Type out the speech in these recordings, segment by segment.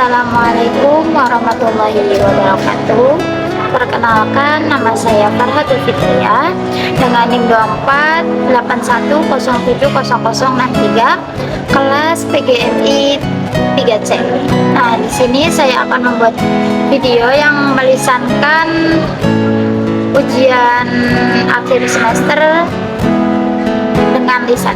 Assalamualaikum warahmatullahi wabarakatuh. Perkenalkan, nama saya Farhatul Fitriah dengan NIM 2481070063 kelas PGRI 3C. Nah, di sini saya akan membuat video yang melisankan ujian akhir semester dengan lisan.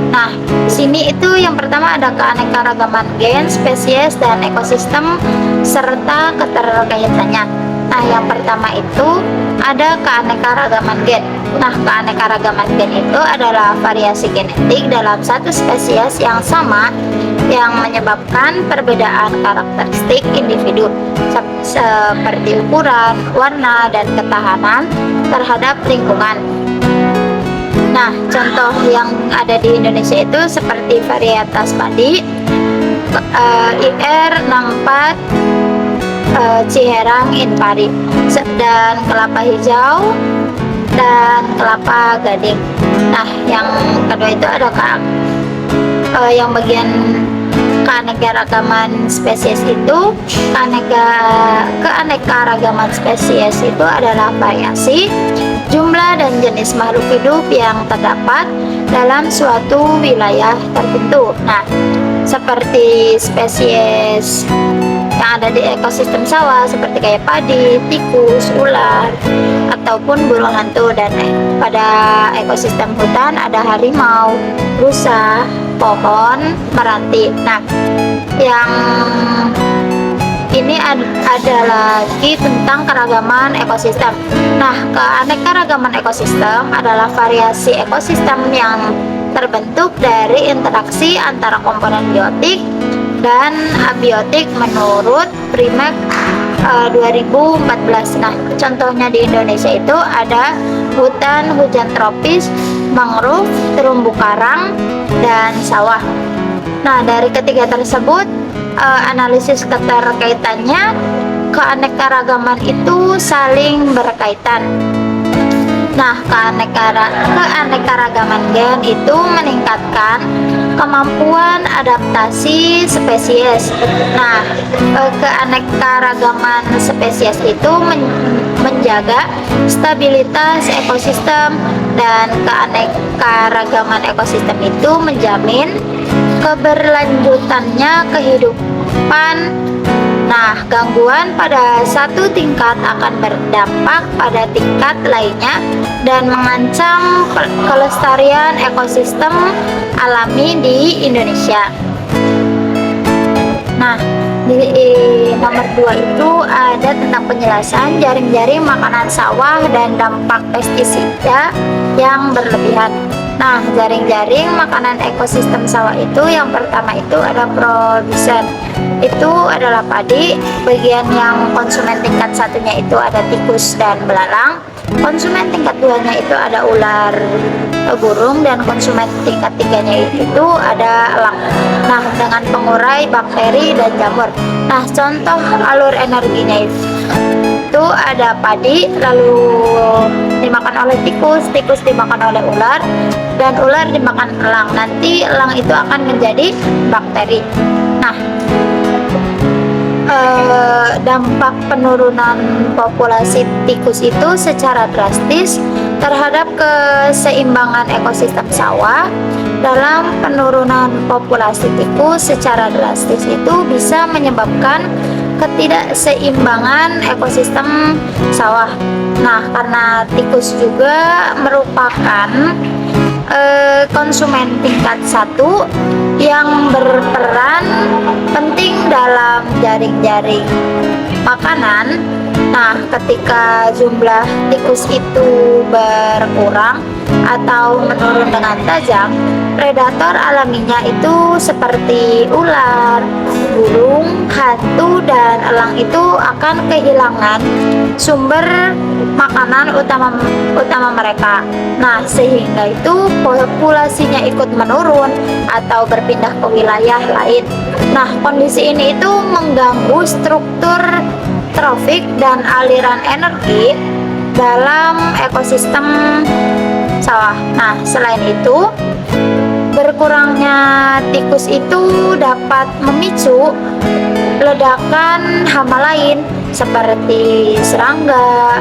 Nah, di sini itu yang pertama ada keanekaragaman gen, spesies, dan ekosistem serta keterkaitannya. Nah, yang pertama itu ada keanekaragaman gen. Nah, keanekaragaman gen itu adalah variasi genetik dalam satu spesies yang sama yang menyebabkan perbedaan karakteristik individu seperti ukuran, warna, dan ketahanan terhadap lingkungan. Nah, contoh yang ada di Indonesia itu seperti varietas padi, IR64, Ciherang Inpari, dan kelapa hijau dan kelapa gading. Nah, yang kedua itu ada yang bagian keanekaragaman spesies itu, keanekaragaman spesies itu adalah variasi jumlah dan jenis makhluk hidup yang terdapat dalam suatu wilayah tertentu. Nah, seperti spesies yang ada di ekosistem sawah seperti kayak padi, tikus, ular, ataupun burung hantu. Dan pada ekosistem hutan ada harimau, rusa, pohon, meranti. Nah, yang ini ada lagi tentang keragaman ekosistem. Nah, keanekaragaman ekosistem adalah variasi ekosistem yang terbentuk dari interaksi antara komponen biotik dan abiotik menurut Primek 2014. Nah, contohnya di Indonesia itu ada hutan hujan tropis, mangrove, terumbu karang, dan sawah. Nah, dari ketiga tersebut, analisis keterkaitannya, keanekaragaman itu saling berkaitan. Nah, keanekaragaman gen itu meningkatkan kemampuan adaptasi spesies. Nah, keanekaragaman spesies itu menjaga stabilitas ekosistem, dan keanekaragaman ekosistem itu menjamin keberlanjutannya kehidupan. Nah, gangguan pada satu tingkat akan berdampak pada tingkat lainnya dan mengancam kelestarian ekosistem alami di Indonesia. Nah, di nomor 2 itu ada tentang penjelasan jaring-jaring makanan sawah dan dampak pestisida yang berlebihan. Nah, jaring-jaring makanan ekosistem sawah itu yang pertama itu ada produsen, itu adalah padi. Bagian yang konsumen tingkat satunya itu ada tikus dan belalang. Konsumen tingkat 2-nya itu ada ular burung, dan konsumen tingkat 3-nya itu ada elang. Nah, dengan pengurai bakteri dan jamur. Nah, contoh alur energinya itu ada padi lalu dimakan oleh tikus, tikus dimakan oleh ular, dan ular dimakan elang. Nanti elang itu akan menjadi bakteri. Nah, dampak penurunan populasi tikus itu secara drastis terhadap keseimbangan ekosistem sawah. Dalam penurunan populasi tikus secara drastis itu bisa menyebabkan ketidakseimbangan ekosistem sawah. Nah, karena tikus juga merupakan konsumen tingkat 1 yang berperan penting dalam jaring-jaring makanan. Nah, ketika jumlah tikus itu berkurang atau menurun dengan tajam, predator alaminya itu seperti ular, burung, hantu, dan elang itu akan kehilangan sumber makanan utama mereka. Nah, sehingga itu populasinya ikut menurun atau berpindah ke wilayah lain. Nah, kondisi ini itu mengganggu struktur trofik dan aliran energi dalam ekosistem sawah. Nah, selain itu, berkurangnya tikus itu dapat memicu ledakan hama lain seperti serangga,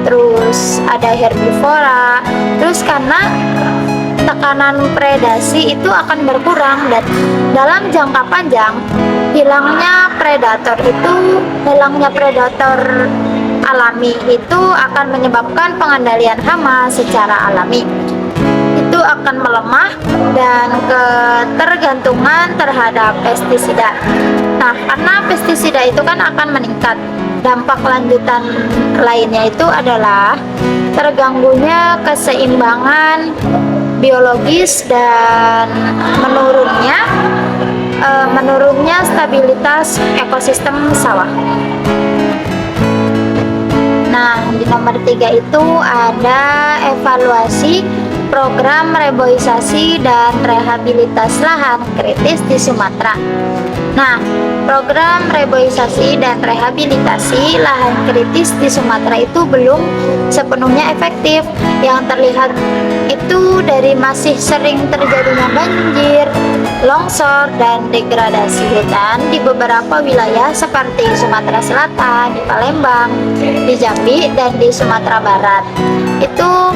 terus ada herbivora. Terus karena tekanan predasi itu akan berkurang, dan dalam jangka panjang hilangnya predator alami itu akan menyebabkan pengendalian hama secara alami itu akan melemah dan ketergantungan terhadap pestisida. Nah, karena pestisida itu kan akan meningkat, dampak lanjutan lainnya itu adalah terganggunya keseimbangan biologis dan menurunnya stabilitas ekosistem sawah. Nah, di nomor 3 itu ada evaluasi program reboisasi dan rehabilitas lahan kritis di Sumatera. Nah, program reboisasi dan rehabilitasi lahan kritis di Sumatera itu belum sepenuhnya efektif. Yang terlihat itu dari masih sering terjadinya banjir, longsor, dan degradasi hutan di beberapa wilayah seperti Sumatera Selatan, di Palembang, di Jambi, dan di Sumatera Barat. Itu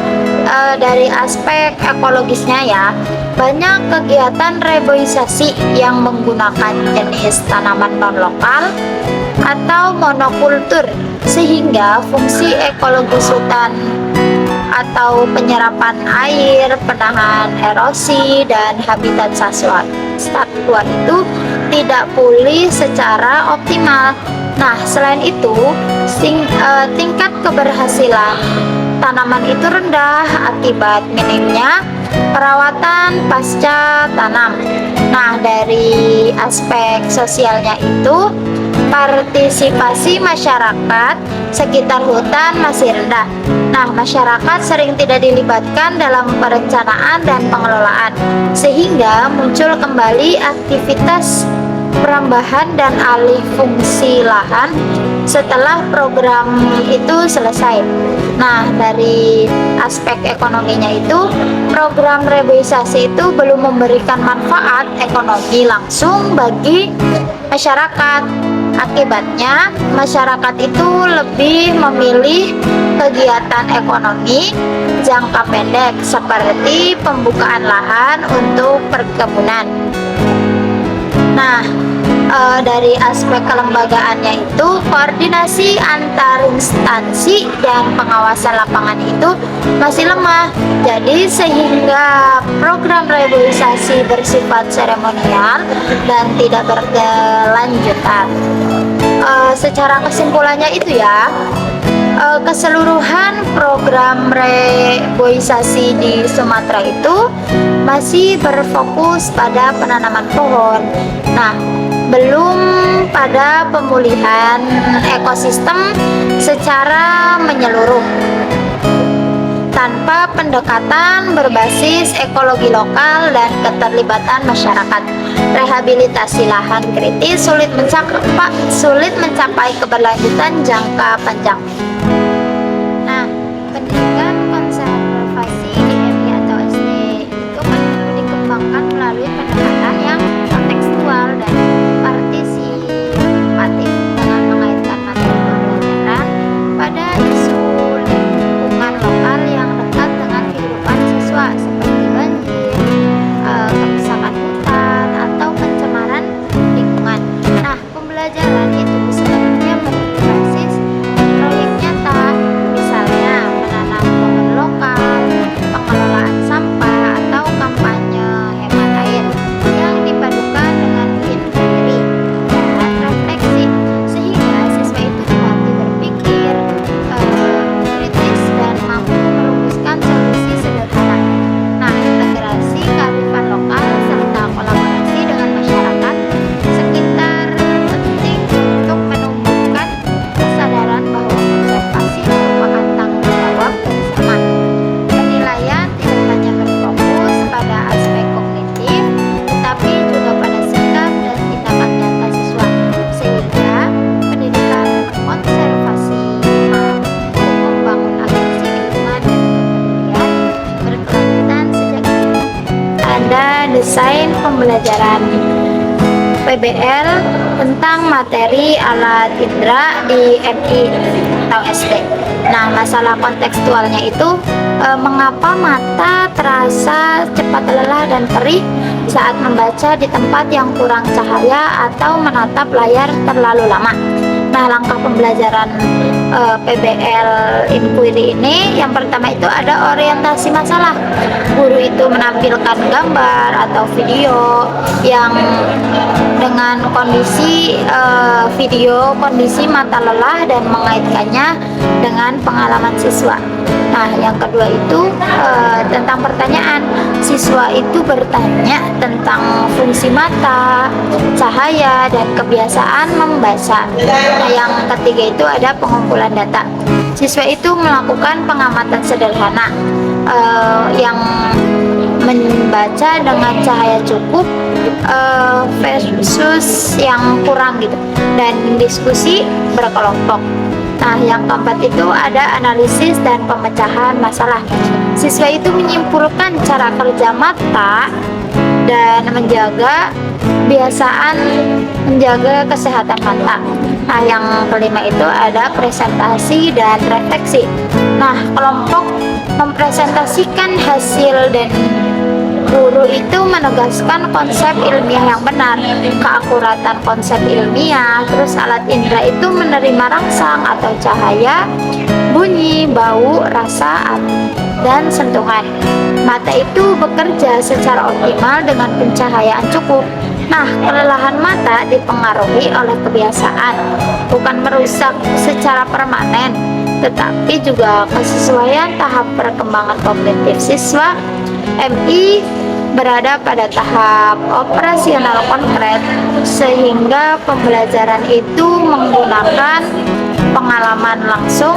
dari aspek ekologisnya ya, banyak kegiatan reboisasi yang menggunakan jenis tanaman non-lokal atau monokultur, sehingga fungsi ekologis hutan atau penyerapan air, penahan erosi, dan habitat satwa itu tidak pulih secara optimal. Nah, selain itu, tingkat keberhasilan tanaman itu rendah akibat minimnya perawatan pasca tanam. Nah, dari aspek sosialnya itu, partisipasi masyarakat sekitar hutan masih rendah. Nah, masyarakat sering tidak dilibatkan dalam perencanaan dan pengelolaan, sehingga muncul kembali aktivitas perambahan dan alih fungsi lahan setelah program itu selesai. Nah, dari aspek ekonominya itu, program reboisasi itu belum memberikan manfaat ekonomi langsung bagi masyarakat. Akibatnya, masyarakat itu lebih memilih kegiatan ekonomi jangka pendek seperti pembukaan lahan untuk perkebunan. Nah, dari aspek kelembagaannya itu, koordinasi antar instansi dan pengawasan lapangan itu masih lemah. Jadi sehingga program reboisasi bersifat seremonial dan tidak berkelanjutan. Secara kesimpulannya itu ya, keseluruhan program reboisasi di Sumatera itu masih berfokus pada penanaman pohon. Nah, belum pada pemulihan ekosistem secara menyeluruh. Tanpa pendekatan berbasis ekologi lokal dan keterlibatan masyarakat, rehabilitasi lahan kritis sulit mencapai keberlanjutan jangka panjang. Nah, pendidikan konservasi DMI atau SD itu perlu dikembangkan melalui pendekatan yang kontekstual dan partisipatif dengan mengaitkan materi pembelajaran pada isu lingkungan lokal yang dekat dengan kehidupan siswa seperti banjir, kerusakan hutan, atau pencemaran lingkungan. Nah, pembelajaran itu sebenarnya berbasis proyek nyata, misalnya menanam pohon lokal, pengelolaan sampah, atau kampanye hemat air yang dipadukan dengan empiri dan refleksi, sehingga siswa itu dilatih berpikir kritis dan mampu merumuskan solusi sederhana. Nah, integrasi kearifan lokal serta kolaborasi dengan masyarakat sekitar penting untuk menumbuhkan kesadaran bahwa konservasi merupakan tanggung jawab bersama. Penilaian tidak hanya berfokus pada aspek kognitif, tetapi juga pada sikap dan tindakan nyata siswa, sehingga pendidikan konservasi mampu membangun atensi lingkungan dan kepedulian berkelanjutan sejak dini. Ada desain pembelajaran. PBL tentang materi alat indera di MI atau SD. Nah, masalah kontekstualnya itu mengapa mata terasa cepat lelah dan perih saat membaca di tempat yang kurang cahaya atau menatap layar terlalu lama. Nah, langkah pembelajaran PBL inquiry ini yang pertama itu ada orientasi masalah. Guru itu menampilkan gambar atau video yang dengan kondisi kondisi mata lelah dan mengaitkannya dengan pengalaman siswa. Nah, yang kedua itu tentang pertanyaan. Siswa itu bertanya tentang fungsi mata, cahaya, dan kebiasaan membaca. Nah, yang ketiga itu ada pengumpulan data. Siswa itu melakukan pengamatan sederhana yang membaca dengan cahaya cukup versus yang kurang gitu, dan diskusi berkelompok. Nah, yang keempat itu ada analisis dan pemecahan masalah. Siswa itu menyimpulkan cara kerja mata dan menjaga kesehatan mata. Nah, yang kelima itu ada presentasi dan refleksi. Nah, kelompok mempresentasikan hasil dan guru itu menegaskan konsep ilmiah yang benar, keakuratan konsep ilmiah. Terus alat indera itu menerima rangsang atau cahaya, bunyi, bau, rasa, dan sentuhan. Mata itu bekerja secara optimal dengan pencahayaan cukup. Nah, kelelahan mata dipengaruhi oleh kebiasaan, bukan merusak secara permanen, tetapi juga kesesuaian tahap perkembangan kognitif siswa. MI berada pada tahap operasional konkret, sehingga pembelajaran itu menggunakan pengalaman langsung,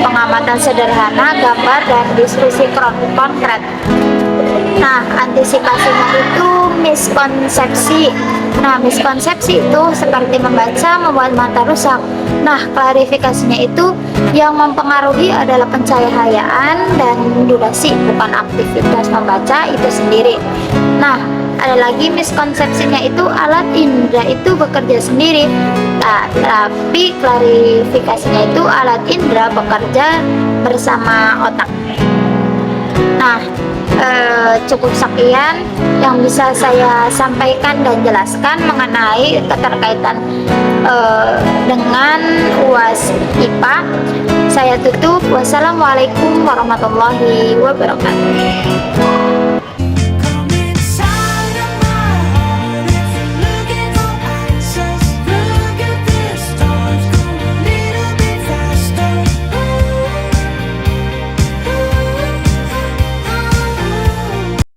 pengamatan sederhana, gambar, dan diskusi konkret. Nah, antisipasinya itu miskonsepsi. Nah, miskonsepsi itu seperti membaca membuat mata rusak. Nah, klarifikasinya itu yang mempengaruhi adalah pencahayaan dan durasi, bukan aktivitas membaca itu sendiri. Nah, ada lagi miskonsepsinya itu alat indera itu bekerja sendiri. Nah, tapi klarifikasinya itu alat indera bekerja bersama otak. Nah, cukup sekian yang bisa saya sampaikan dan jelaskan mengenai keterkaitan dengan UAS IPA. Saya tutup. Wassalamualaikum warahmatullahi wabarakatuh.